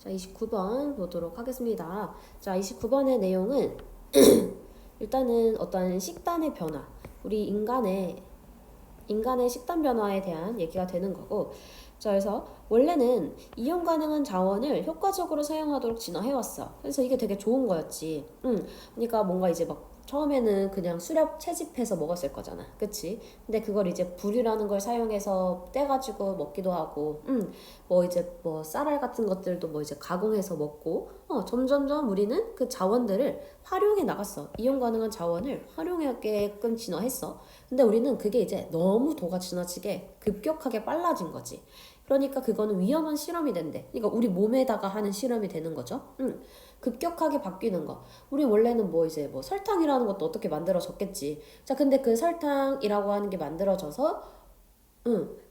자, 29번 보도록 하겠습니다. 자, 29번의 내용은 일단은 어떤 식단의 변화, 우리 인간의 식단 변화에 대한 얘기가 되는 거고, 자, 그래서 원래는 이용 가능한 자원을 효과적으로 사용하도록 진화해왔어. 그래서 이게 되게 좋은 거였지. 그러니까 뭔가 이제 막 처음에는 그냥 수렵 채집해서 먹었을 거잖아. 그치? 근데 그걸 이제 불이라는 걸 사용해서 떼가지고 먹기도 하고, 뭐 이제 뭐 쌀알 같은 것들도 뭐 이제 가공해서 먹고, 점점점 우리는 그 자원들을 활용해 나갔어. 이용 가능한 자원을 활용하게끔 진화했어. 근데 우리는 그게 이제 너무 도가 지나치게 급격하게 빨라진 거지. 그러니까 그거는 위험한 실험이 된대. 그러니까 우리 몸에다가 하는 실험이 되는 거죠. 급격하게 바뀌는 거. 우리 원래는 뭐 이제 뭐 설탕이라는 것도 어떻게 만들어졌겠지. 자, 근데 그 설탕이라고 하는 게 만들어져서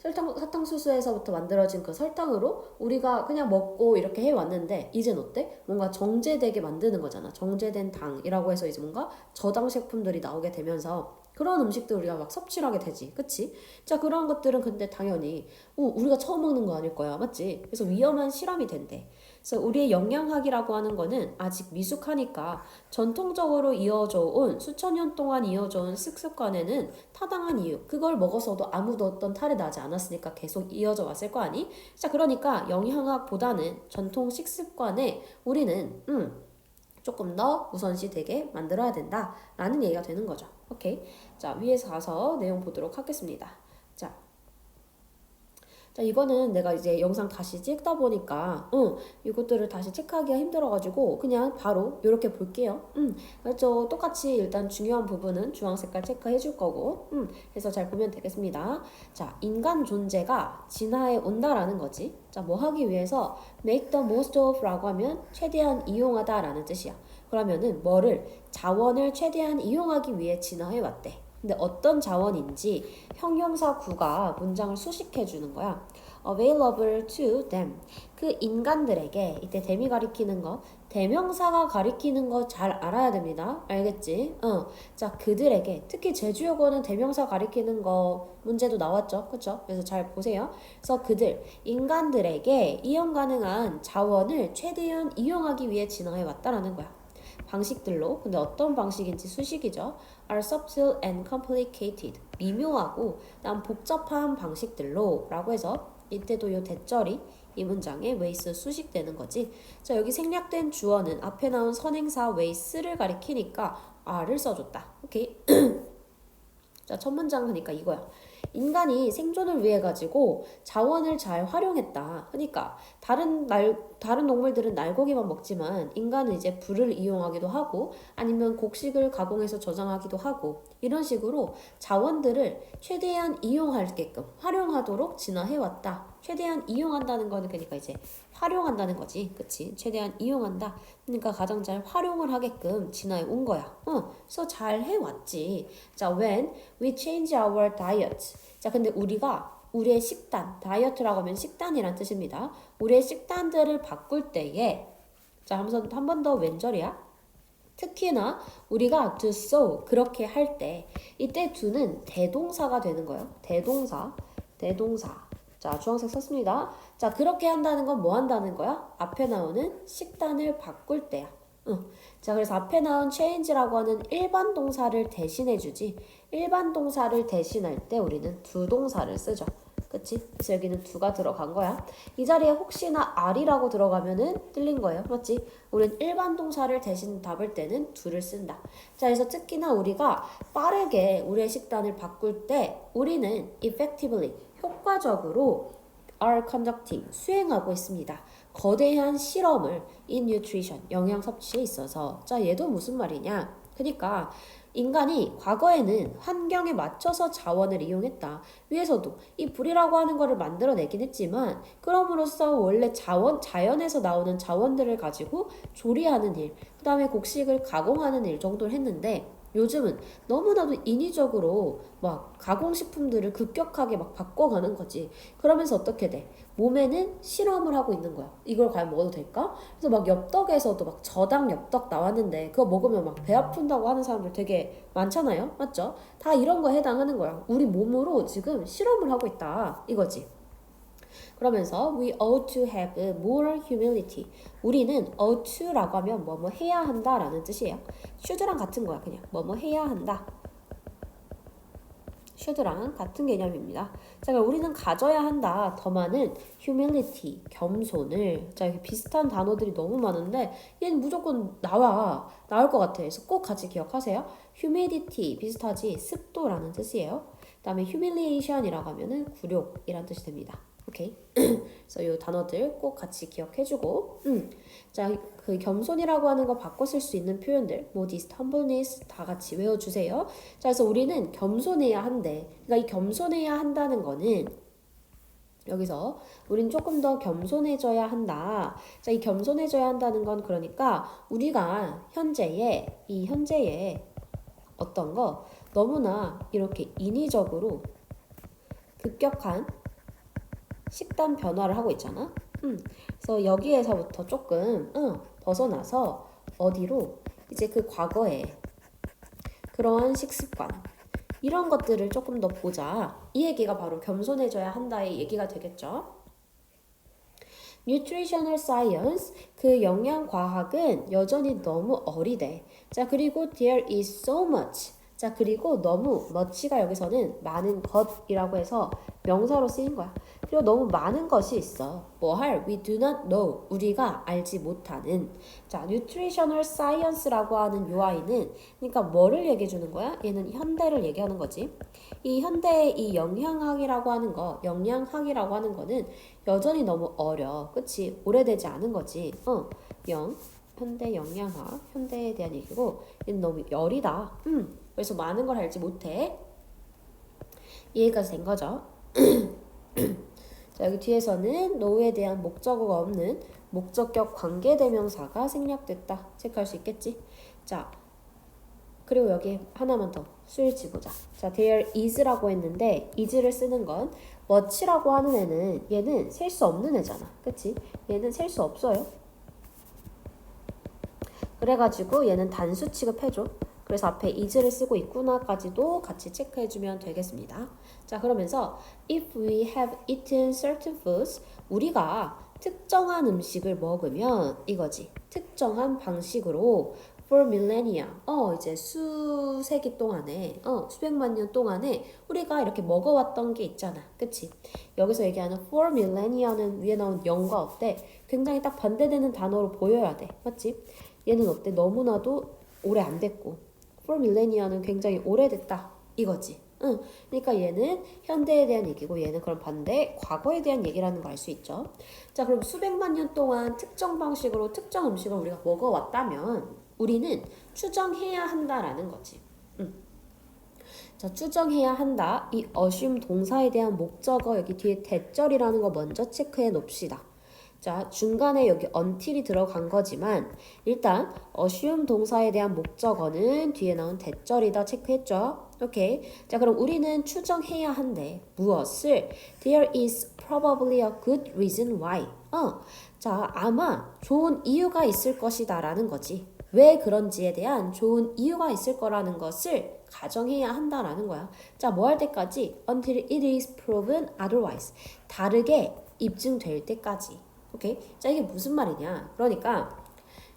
사탕수수에서부터 만들어진 그 설탕으로 우리가 그냥 먹고 이렇게 해왔는데, 이젠 어때? 뭔가 정제되게 만드는 거잖아. 정제된 당이라고 해서 이제 뭔가 저당 식품들이 나오게 되면서 그런 음식들 우리가 막 섭취를 하게 되지. 그치? 자, 그런 것들은 근데 당연히 우리가 처음 먹는 거 아닐 거야. 맞지? 그래서 위험한 실험이 된대. 그래서 우리의 영양학이라고 하는 거는 아직 미숙하니까 전통적으로 이어져 온 수천 년 동안 이어져 온 습관에는 타당한 이유, 그걸 먹어서도 아무도 어떤 탈이 나지 않았으니까 계속 이어져 왔을 거 아니? 자, 그러니까 영양학보다는 전통 식습관에 우리는 조금 더 우선시 되게 만들어야 된다라는 얘기가 되는 거죠. 오케이. 자, 위에서 가서 내용 보도록 하겠습니다. 자, 이거는 내가 이제 영상 다시 찍다 보니까 이것들을 다시 체크하기가 힘들어가지고 그냥 바로 이렇게 볼게요. 그렇죠. 똑같이 일단 중요한 부분은 주황 색깔 체크해 줄 거고 해서 잘 보면 되겠습니다. 자, 인간 존재가 진화해 온다라는 거지. 자, 뭐 하기 위해서 make the most of 라고 하면 최대한 이용하다 라는 뜻이야. 그러면은 뭐를 자원을 최대한 이용하기 위해 진화해 왔대. 근데 어떤 자원인지 형용사 구가 문장을 수식해 주는 거야. available to them. 그 인간들에게, 이때 them이 가리키는 거, 대명사가 가리키는 거 잘 알아야 됩니다. 알겠지? 자, 그들에게, 특히 제주역어는 대명사 가리키는 거 문제도 나왔죠. 그쵸? 그래서 잘 보세요. 그래서 그들, 인간들에게 이용 가능한 자원을 최대한 이용하기 위해 진화해 왔다라는 거야. 방식들로, 근데 어떤 방식인지 수식이죠. are subtle and complicated. 미묘하고 난 복잡한 방식들로 라고 해서 이때도 요 대절이 이 문장에 ways 수식되는 거지. 자, 여기 생략된 주어는 앞에 나온 선행사 ways를 가리키니까 are를 써줬다. 오케이. 자, 첫 문장 하니까 이거야. 인간이 생존을 위해 가지고 자원을 잘 활용했다. 그러니까 다른 동물들은 날고기만 먹지만 인간은 이제 불을 이용하기도 하고 아니면 곡식을 가공해서 저장하기도 하고 이런 식으로 자원들을 최대한 이용하게끔 활용하도록 진화해왔다. 최대한 이용한다는 거는 그러니까 이제 활용한다는 거지. 그치? 최대한 이용한다. 그러니까 가장 잘 활용을 하게끔 진화해 온 거야. 그래서 잘 해왔지. 자, when we change our diet. 자, 근데 우리의 식단, 다이어트라고 하면 식단이란 뜻입니다. 우리의 식단들을 바꿀 때에, 자, 한 번 더 왼절이야. 특히나 우리가 do so, 그렇게 할 때, 이때 do는 대동사가 되는 거예요. 대동사. 자, 주황색 썼습니다. 자, 그렇게 한다는 건 뭐 한다는 거야? 앞에 나오는 식단을 바꿀 때야. 자, 그래서 앞에 나온 change라고 하는 일반 동사를 대신해주지. 일반 동사를 대신할 때 우리는 두 동사를 쓰죠. 그치? 그래서 여기는 두가 들어간 거야. 이 자리에 혹시나 are이라고 들어가면은 틀린 거예요. 맞지? 우리는 일반 동사를 대신 답을 때는 두를 쓴다. 자, 그래서 특히나 우리가 빠르게 우리의 식단을 바꿀 때 우리는 effectively, 효과적으로 are conducting, 수행하고 있습니다. 거대한 실험을 in nutrition, 영양 섭취에 있어서. 자, 얘도 무슨 말이냐? 그러니까 인간이 과거에는 환경에 맞춰서 자원을 이용했다. 위에서도 이 불이라고 하는 거를 만들어내긴 했지만 그럼으로써 원래 자연에서 나오는 자원들을 가지고 조리하는 일, 그 다음에 곡식을 가공하는 일 정도를 했는데 요즘은 너무나도 인위적으로 막 가공식품들을 급격하게 막 바꿔가는 거지. 그러면서 어떻게 돼? 몸에는 실험을 하고 있는 거야. 이걸 과연 먹어도 될까? 그래서 막 엽떡에서도 막 저당 엽떡 나왔는데 그거 먹으면 막 배 아픈다고 하는 사람들 되게 많잖아요. 맞죠? 다 이런 거에 해당하는 거야. 우리 몸으로 지금 실험을 하고 있다. 이거지. 그러면서 we ought to have more humility. 우리는 ought to라고 하면 뭐뭐 해야 한다라는 뜻이에요. should랑 같은 거야. 그냥 뭐뭐 해야 한다. should랑 같은 개념입니다. 자, 그럼 우리는 가져야 한다. 더 많은 humility, 겸손을. 자, 이렇게 비슷한 단어들이 너무 많은데 얘는 무조건 나올 것 같아. 그래서 꼭 같이 기억하세요. humidity 비슷하지 습도라는 뜻이에요. 그다음에 humiliation이라고 하면은 굴욕이란 뜻이 됩니다. 오케이. 그래서 이 단어들 꼭 같이 기억해주고, 자, 그 겸손이라고 하는 거 바꿔 쓸 수 있는 표현들, modest, humbleness 다 같이 외워주세요. 자, 그래서 우리는 겸손해야 한대. 그러니까 이 겸손해야 한다는 거는 여기서 우린 조금 더 겸손해져야 한다. 자, 이 겸손해져야 한다는 건 그러니까 우리가 현재의 어떤 거 너무나 이렇게 인위적으로 급격한 식단 변화를 하고 있잖아. 그래서 여기에서부터 조금 벗어나서 어디로 이제 그 과거에 그러한 식습관 이런 것들을 조금 더 보자. 이 얘기가 바로 겸손해져야 한다의 얘기가 되겠죠. Nutritional Science, 그 영양과학은 여전히 너무 어리대. 자, 그리고 there is so much. 자, 그리고 너무 much가 여기서는 많은 것이라고 해서 명사로 쓰인 거야. 그리고 너무 많은 것이 있어. we do not know. 우리가 알지 못하는. 자, Nutritional Science라고 하는 요 아이는 그러니까 뭐를 얘기해 주는 거야? 얘는 현대를 얘기하는 거지. 이 현대의 이 영양학이라고 하는 거는 여전히 너무 어려. 그치? 오래되지 않은 거지. 현대 영양학, 현대에 대한 얘기고 얘는 너무 열이다. 그래서 많은 걸 알지 못해. 이해가 된 거죠. 자, 여기 뒤에서는 노에 대한 목적어가 없는 목적격 관계대명사가 생략됐다. 체크할 수 있겠지? 자, 그리고 여기 하나만 더 수일치 보자. 자, there is라고 했는데 is를 쓰는 건 much라고 하는 얘는 셀 수 없는 애잖아. 그치? 얘는 셀 수 없어요. 그래가지고 얘는 단수 취급해줘. 그래서 앞에 is를 쓰고 있구나까지도 같이 체크해주면 되겠습니다. 자, 그러면서 if we have eaten certain foods, 우리가 특정한 음식을 먹으면 이거지. 특정한 방식으로 for millennia, 이제 수세기 동안에, 수백만 년 동안에 우리가 이렇게 먹어왔던 게 있잖아. 그치? 여기서 얘기하는 for millennia는 위에 나온 영과 어때? 굉장히 딱 반대되는 단어로 보여야 돼. 맞지? 얘는 어때? 너무나도 오래 안 됐고 for millennia는 굉장히 오래됐다. 이거지. 그러니까 얘는 현대에 대한 얘기고 얘는 그럼 반대 과거에 대한 얘기라는 걸 알 수 있죠. 자, 그럼 수백만 년 동안 특정 방식으로 특정 음식을 우리가 먹어왔다면 우리는 추정해야 한다라는 거지. 자, 추정해야 한다. 이 assume 동사에 대한 목적어 여기 뒤에 대절이라는 거 먼저 체크해 놓읍시다. 자, 중간에 여기 until이 들어간 거지만 일단 assume 동사에 대한 목적어는 뒤에 나온 대절이다 체크했죠? 오케이. 자, 그럼 우리는 추정해야 한대. 무엇을? There is probably a good reason why. 자, 아마 좋은 이유가 있을 것이다 라는 거지. 왜 그런지에 대한 좋은 이유가 있을 거라는 것을 가정해야 한다라는 거야. 자, 뭐 할 때까지? Until it is proven otherwise. 다르게 입증될 때까지. 오케이? 자, 이게 무슨 말이냐? 그러니까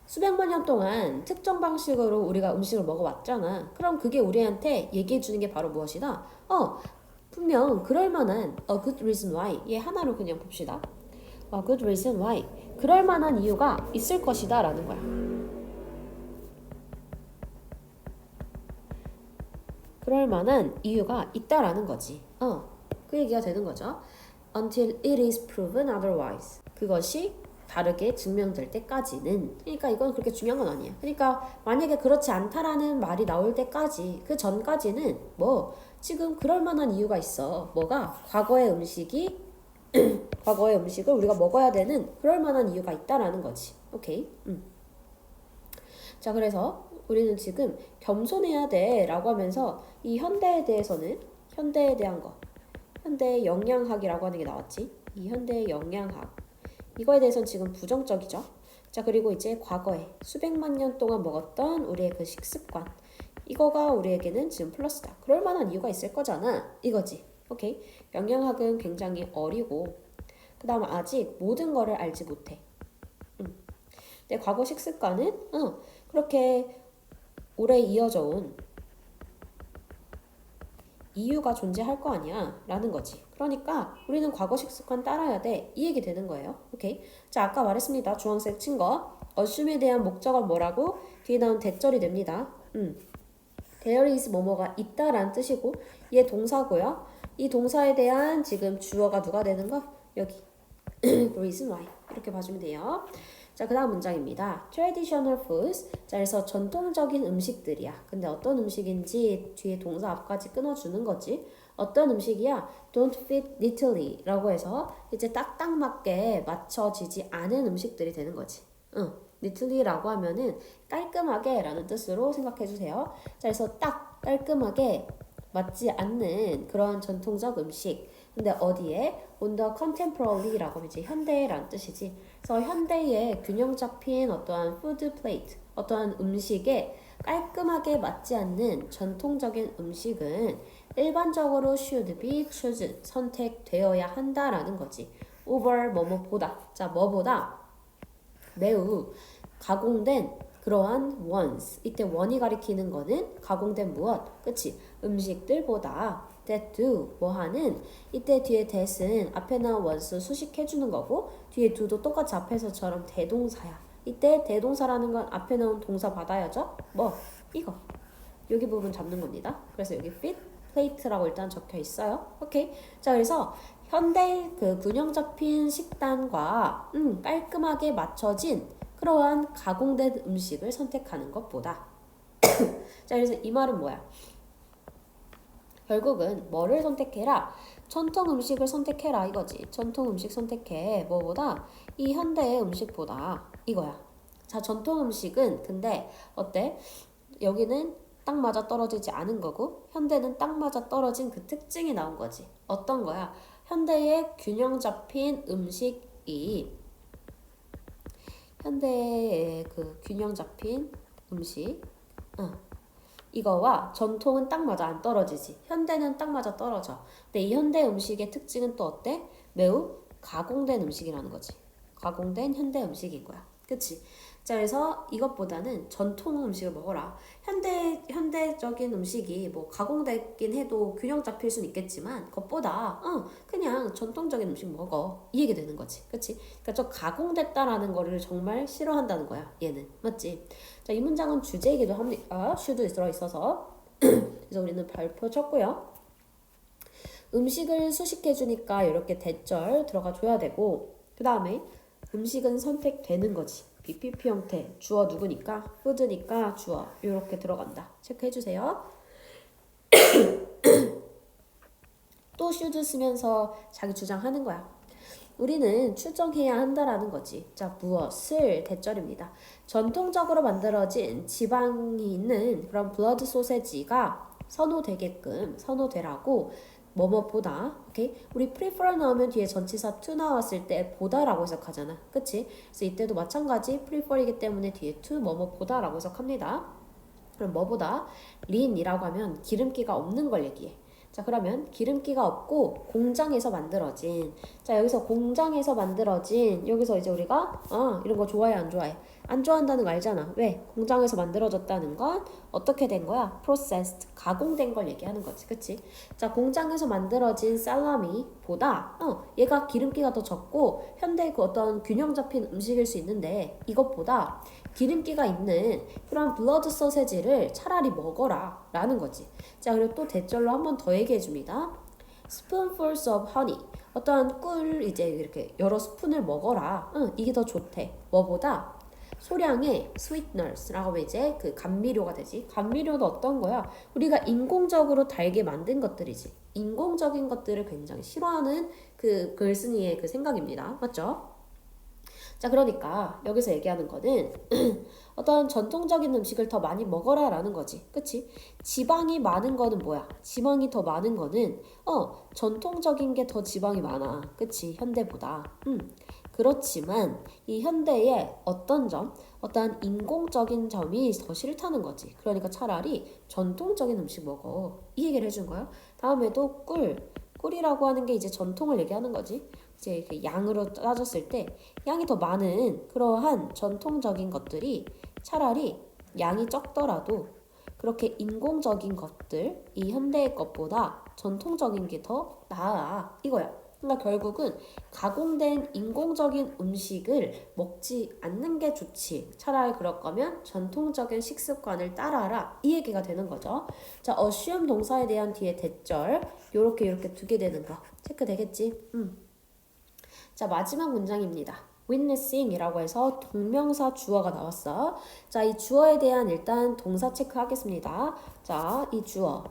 수백만 년 동안 특정 방식으로 우리가 음식을 먹어왔잖아. 그럼 그게 우리한테 얘기해 주는 게 바로 무엇이다? 분명 그럴 만한 a good reason why. 얘 하나로 그냥 봅시다. a good reason why. 그럴 만한 이유가 있을 것이다 라는 거야. 그럴 만한 이유가 있다라는 거지. 그 얘기가 되는 거죠. Until it is proven otherwise. 그것이 다르게 증명될 때까지는. 그러니까 이건 그렇게 중요한 건 아니야. 그러니까 만약에 그렇지 않다라는 말이 나올 때까지 그 전까지는 뭐 지금 그럴 만한 이유가 있어. 뭐가? 과거의 음식을 우리가 먹어야 되는 그럴 만한 이유가 있다라는 거지. 오케이? 자, 그래서 우리는 지금 겸손해야 돼 라고 하면서 이 현대에 대한 거, 현대의 영양학이라고 하는 게 나왔지. 이 현대의 영양학, 이거에 대해서는 지금 부정적이죠. 자, 그리고 이제 과거에 수백만 년 동안 먹었던 우리의 그 식습관, 이거가 우리에게는 지금 플러스다. 그럴 만한 이유가 있을 거잖아. 이거지. 오케이? 영양학은 굉장히 어리고 그 다음 아직 모든 거를 알지 못해. 내 과거 식습관은 그렇게 오래 이어져 온 이유가 존재할 거 아니야 라는 거지. 그러니까 우리는 과거 식습관 따라야 돼. 이 얘기 되는 거예요. 오케이. 자, 아까 말했습니다. 주황색 친 거. assume에 대한 목적은 뭐라고? 뒤에 나온 대절이 됩니다. there is 뭐뭐가 있다라는 뜻이고 얘 동사고요. 이 동사에 대한 지금 주어가 누가 되는 거? 여기 reason why 이렇게 봐주면 돼요. 자, 그 다음 문장입니다. traditional foods. 자, 그래서 전통적인 음식들이야. 근데 어떤 음식인지 뒤에 동사 앞까지 끊어주는 거지. 어떤 음식이야? don't fit neatly 라고 해서 이제 딱딱 맞게 맞춰지지 않은 음식들이 되는 거지. neatly라고 하면은 깔끔하게 라는 뜻으로 생각해 주세요. 자, 그래서 딱 깔끔하게 맞지 않는 그런 전통적 음식. 근데 어디에? on the contemporary라고 하면 이제 현대라는 뜻이지. 그래서 현대의 균형 잡힌 어떠한 food plate, 어떠한 음식에 깔끔하게 맞지 않는 전통적인 음식은 일반적으로 should be chosen, 선택되어야 한다라는 거지. over 뭐뭐보다. 자, 뭐보다? 매우 가공된 그러한 ones. 이때 one이 가리키는 거는 가공된 무엇? 그치? 음식들보다 that do 뭐하는 이때 뒤에 that은 앞에 나온 once 수식해주는 거고 뒤에 do도 똑같이 앞에서처럼 대동사야. 이때 대동사라는 건 앞에 나온 동사 받아야죠? 뭐? 이거. 여기 부분 잡는 겁니다. 그래서 여기 fit plate라고 일단 적혀 있어요. 오케이. 자, 그래서 현대 그 균형 잡힌 식단과 깔끔하게 맞춰진 그러한 가공된 음식을 선택하는 것보다 자, 그래서 이 말은 뭐야? 결국은 뭐를 선택해라? 전통 음식을 선택해라 이거지. 전통 음식 선택해. 뭐보다? 이 현대의 음식보다 이거야. 자, 전통 음식은 근데 어때? 여기는 딱 맞아 떨어지지 않은 거고 현대는 딱 맞아 떨어진 그 특징이 나온 거지. 어떤 거야? 현대의 균형 잡힌 음식이 현대의 그 균형 잡힌 음식 이거와 전통은 딱 맞아 안 떨어지지. 현대는 딱 맞아 떨어져. 근데 이 현대 음식의 특징은 또 어때? 매우 가공된 음식이라는 거지. 가공된 현대 음식인 거야. 그치? 자, 그래서 이것보다는 전통 음식을 먹어라. 현대적인 음식이 뭐 가공되긴 해도 균형 잡힐 수는 있겠지만 그것보다 그냥 전통적인 음식 먹어. 이 얘기 되는 거지. 그치? 그러니까 저 가공됐다라는 거를 정말 싫어한다는 거야. 얘는. 맞지? 자, 이 문장은 주제이기도 합니다. should 들어있어서 그래서 우리는 발표 쳤고요. 음식을 수식해주니까 이렇게 대절 들어가 줘야 되고 그 다음에 음식은 선택되는 거지. BPP 형태 주어 누구니까? food니까 주어 이렇게 들어간다. 체크해주세요. 또 should 쓰면서 자기 주장하는 거야. 우리는 추정해야 한다라는 거지. 자, 무엇을 대절입니다. 전통적으로 만들어진 지방이 있는 그런 블러드 소세지가 선호되라고 뭐뭐보다 오케이? 우리 prefer 나오면 뒤에 전치사 to 나왔을 때 보다라고 해석하잖아. 그치? 그래서 이때도 마찬가지 prefer이기 때문에 뒤에 to 뭐뭐보다라고 해석합니다. 그럼 뭐보다? lean이라고 하면 기름기가 없는 걸 얘기해. 자, 그러면 기름기가 없고 공장에서 만들어진 자, 여기서 공장에서 만들어진 여기서 이제 우리가 이런 거 좋아해 안 좋아해? 안 좋아한다는 거 알잖아. 왜? 공장에서 만들어졌다는 건 어떻게 된 거야? processed 가공된 걸 얘기하는 거지. 그치? 자, 공장에서 만들어진 살라미보다 얘가 기름기가 더 적고 현대의 그 어떤 균형 잡힌 음식일 수 있는데 이것보다 기름기가 있는 그런 블러드 소세지를 차라리 먹어라 라는 거지. 자, 그리고 또 대절로 한 번 더 얘기해 줍니다. spoonfuls of honey 어떠한 꿀 이제 이렇게 여러 스푼을 먹어라. 이게 더 좋대. 뭐보다? 소량의 sweeteners라고 하면 이제 그 감미료가 되지. 감미료도 어떤 거야? 우리가 인공적으로 달게 만든 것들이지. 인공적인 것들을 굉장히 싫어하는 그 글쓴이의 그 생각입니다. 맞죠? 자, 그러니까 여기서 얘기하는 거는 어떤 전통적인 음식을 더 많이 먹어라 라는 거지. 그치? 지방이 많은 거는 뭐야? 지방이 더 많은 거는 전통적인 게 더 지방이 많아. 그치? 현대보다. 그렇지만 이 현대의 어떤 점, 어떠한 인공적인 점이 더 싫다는 거지. 그러니까 차라리 전통적인 음식 먹어. 이 얘기를 해준 거야. 다음에도 꿀이라고 하는 게 이제 전통을 얘기하는 거지. 이제 이렇게 양으로 따졌을 때 양이 더 많은 그러한 전통적인 것들이 차라리 양이 적더라도 그렇게 인공적인 것들, 이 현대의 것보다 전통적인 게 더 나아 이거야. 그러니까 결국은 가공된 인공적인 음식을 먹지 않는 게 좋지. 차라리 그럴 거면 전통적인 식습관을 따라라. 이 얘기가 되는 거죠. 자, assume 동사에 대한 뒤에 대절 요렇게 두게 되는 거 체크되겠지? 자, 마지막 문장입니다. witnessing이라고 해서 동명사 주어가 나왔어. 자, 이 주어에 대한 일단 동사 체크하겠습니다. 자, 이 주어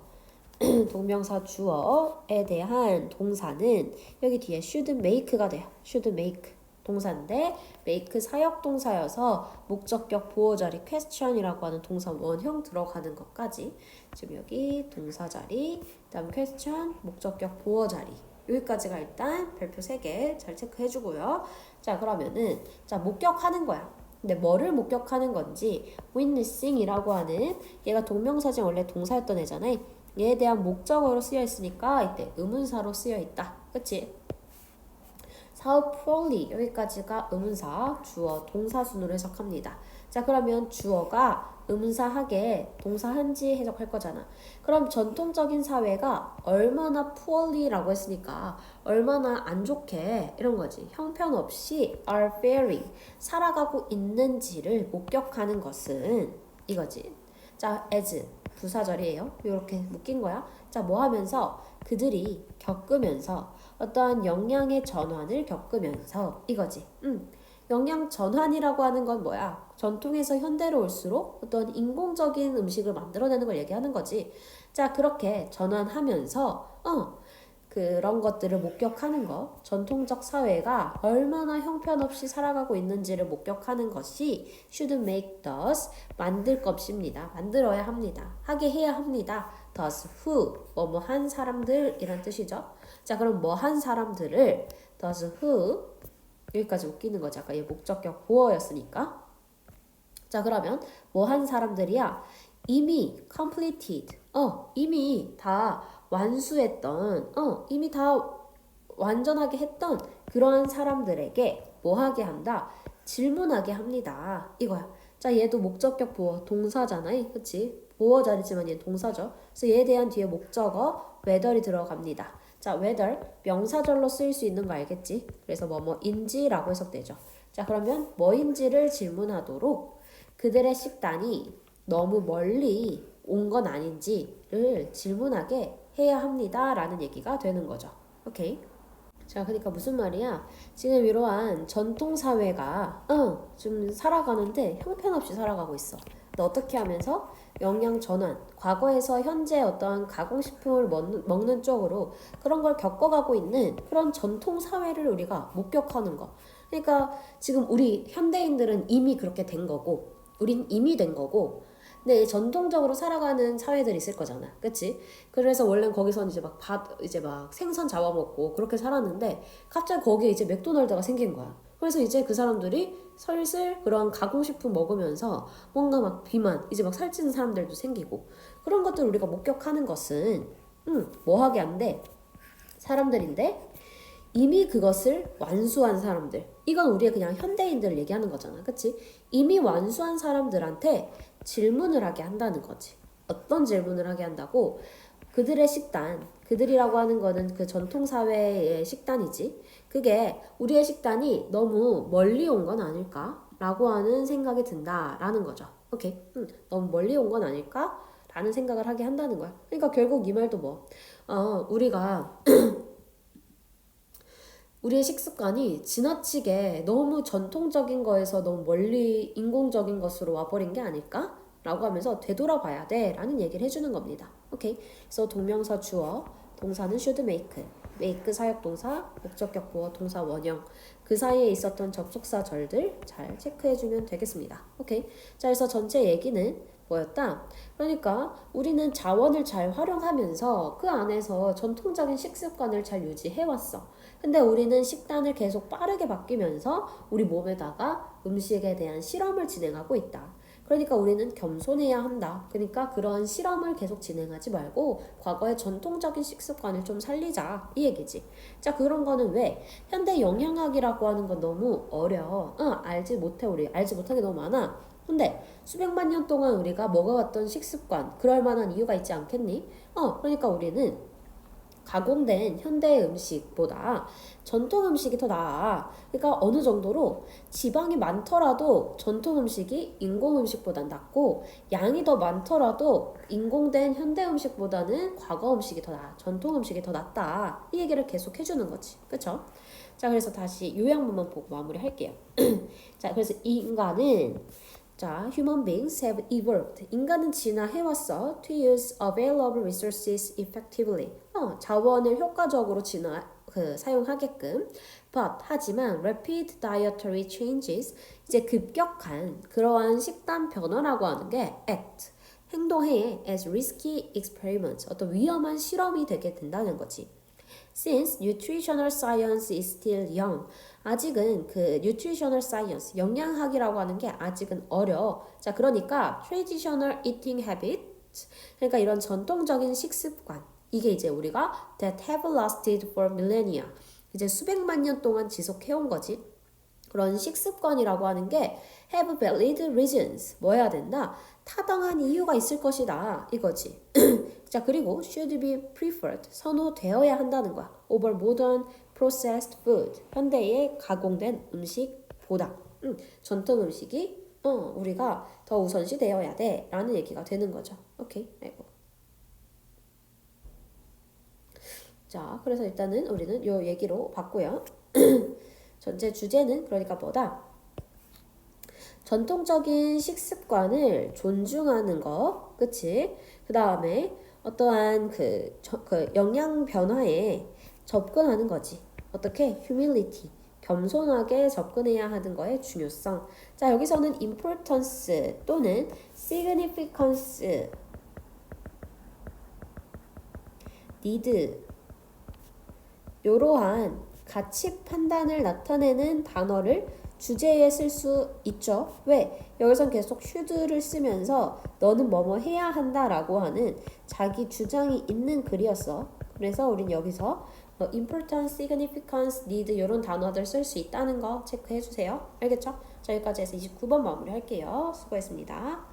동명사 주어에 대한 동사는 여기 뒤에 should make가 돼요. should make 동사인데 make 사역동사여서 목적격 보호 자리 question이라고 하는 동사 원형 들어가는 것까지 지금 여기 동사 자리 그다음 question 목적격 보호 자리 여기까지가 일단 별표 3개 잘 체크해주고요. 자 그러면은 자 목격하는 거야. 근데 뭐를 목격하는 건지 witnessing이라고 하는 얘가 동명사지 원래 동사였던 애잖아요. 얘에 대한 목적어로 쓰여 있으니까 이때 의문사로 쓰여 있다. 그치? How poorly 여기까지가 의문사, 주어, 동사 순으로 해석합니다. 자 그러면 주어가 의문사하게 동사한지 해석할 거잖아. 그럼 전통적인 사회가 얼마나 poorly라고 했으니까 얼마나 안 좋게 이런 거지. 형편없이 are faring 살아가고 있는지를 목격하는 것은 이거지. 자 as 부사절이에요. 이렇게 묶인 거야. 자, 뭐 하면서 그들이 겪으면서 어떠한 영양의 전환을 겪으면서 이거지. 영양 전환이라고 하는 건 뭐야? 전통에서 현대로 올수록 어떤 인공적인 음식을 만들어내는 걸 얘기하는 거지. 자, 그렇게 전환하면서 그런 것들을 목격하는 것, 전통적 사회가 얼마나 형편없이 살아가고 있는지를 목격하는 것이 should make thus 만들 것입니다. 만들어야 합니다. 하게 해야 합니다. thus who 뭐 한 사람들 이란 뜻이죠. 자 그럼 뭐 한 사람들을 thus who 여기까지 웃기는 거죠. 아까 얘 목적격 보어였으니까. 자 그러면 뭐 한 사람들이야? 이미 completed 이미 다 완수했던 이미 다 완전하게 했던 그러한 사람들에게 뭐 하게 한다? 질문하게 합니다. 이거야. 자 얘도 목적격 보어 동사잖아요. 그치? 보어 자리지만 얘는 동사죠. 그래서 얘에 대한 뒤에 목적어 whether이 들어갑니다. 자 whether 명사절로 쓰일 수 있는 거 알겠지? 그래서 뭐뭐인지라고 해석되죠. 자 그러면 뭐인지를 질문하도록 그들의 식단이 너무 멀리 온 건 아닌지를 질문하게 해야 합니다. 라는 얘기가 되는 거죠. 오케이? 자, 그러니까 무슨 말이야? 지금 이러한 전통사회가 좀 살아가는데 형편없이 살아가고 있어. 근데 어떻게 하면서 영양 전환, 과거에서 현재 어떠한 가공식품을 먹는 쪽으로 그런 걸 겪어가고 있는 그런 전통사회를 우리가 목격하는 거. 그러니까 지금 우리 현대인들은 이미 그렇게 된 거고 우린 이미 된 거고 근데 전통적으로 살아가는 사회들이 있을 거잖아. 그치? 그래서 원래는 거기선 이제 막 생선 잡아먹고 그렇게 살았는데 갑자기 거기에 이제 맥도날드가 생긴 거야. 그래서 이제 그 사람들이 슬슬 그런 가공식품 먹으면서 뭔가 막 비만, 이제 막 살찌는 사람들도 생기고 그런 것들 우리가 목격하는 것은 뭐 하게 안 돼? 사람들인데 이미 그것을 완수한 사람들. 이건 우리의 그냥 현대인들을 얘기하는 거잖아. 그치? 이미 완수한 사람들한테 질문을 하게 한다는 거지. 어떤 질문을 하게 한다고? 그들의 식단. 그들이라고 하는 거는 그 전통사회의 식단이지. 그게 우리의 식단이 너무 멀리 온 건 아닐까? 라고 하는 생각이 든다라는 거죠. 오케이. 너무 멀리 온 건 아닐까? 라는 생각을 하게 한다는 거야. 그러니까 결국 이 말도 뭐, 우리가 우리의 식습관이 지나치게 너무 전통적인 거에서 너무 멀리 인공적인 것으로 와버린 게 아닐까? 라고 하면서 되돌아봐야 돼 라는 얘기를 해주는 겁니다. 오케이. 그래서 동명사 주어, 동사는 should make, make 사역동사, 목적격 보어, 동사 원형 그 사이에 있었던 접속사절들 잘 체크해주면 되겠습니다. 오케이. 자 그래서 전체 얘기는 뭐였다? 그러니까 우리는 자원을 잘 활용하면서 그 안에서 전통적인 식습관을 잘 유지해왔어. 근데 우리는 식단을 계속 빠르게 바뀌면서 우리 몸에다가 음식에 대한 실험을 진행하고 있다. 그러니까 우리는 겸손해야 한다. 그러니까 그런 실험을 계속 진행하지 말고 과거의 전통적인 식습관을 좀 살리자. 이 얘기지. 자, 그런 거는 왜? 현대 영양학이라고 하는 건 너무 어려워. 알지 못해 우리. 알지 못한 게 너무 많아. 근데 수백만 년 동안 우리가 먹어왔던 식습관 그럴 만한 이유가 있지 않겠니? 그러니까 우리는 가공된 현대 음식보다 전통 음식이 더 나아. 그러니까 어느 정도로 지방이 많더라도 전통 음식이 인공 음식보단 낫고 양이 더 많더라도 인공된 현대 음식보다는 과거 음식이 더 나아. 전통 음식이 더 낫다. 이 얘기를 계속 해주는 거지. 그쵸? 자, 그래서 다시 요약문만 보고 마무리할게요. 자, 그래서 이 인간은 자, human beings have evolved. 인간은 진화해왔어. To use available resources effectively. 자원을 효과적으로 사용하게끔. But 하지만 rapid dietary changes 이제 급격한 그러한 식단 변화라고 하는 게 act 행동해 as risky experiments 어떤 위험한 실험이 되게 된다는 거지. Since nutritional science is still young, 아직은 그 nutritional science, 영양학이라고 하는 게 아직은 어려. 자, 그러니까 traditional eating habit, 그러니까 이런 전통적인 식습관, 이게 이제 우리가 that have lasted for millennia, 이제 수백만 년 동안 지속해온 거지. 그런 식습관이라고 하는 게 have valid reasons, 뭐 해야 된다? 타당한 이유가 있을 것이다. 이거지. 자, 그리고 should be preferred, 선호되어야 한다는 거야. over modern processed food, 현대의 가공된 음식보다. 전통 음식이 우리가 더 우선시 되어야 돼. 라는 얘기가 되는 거죠. 오케이. 아이고. 자, 그래서 일단은 우리는 요 얘기로 봤고요. 전체 주제는 그러니까 뭐다? 전통적인 식습관을 존중하는 거, 그치? 그 다음에 어떠한 그 영양 변화에 접근하는 거지. 어떻게? humility, 겸손하게 접근해야 하는 거의 중요성. 자, 여기서는 importance 또는 significance, need, 이러한 가치 판단을 나타내는 단어를 주제에 쓸 수 있죠. 왜? 여기선 계속 should를 쓰면서 너는 뭐뭐 해야 한다라고 하는 자기 주장이 있는 글이었어. 그래서 우린 여기서 important, significance, need 이런 단어들 쓸 수 있다는 거 체크해 주세요. 알겠죠? 자, 여기까지 해서 29번 마무리할게요. 수고했습니다.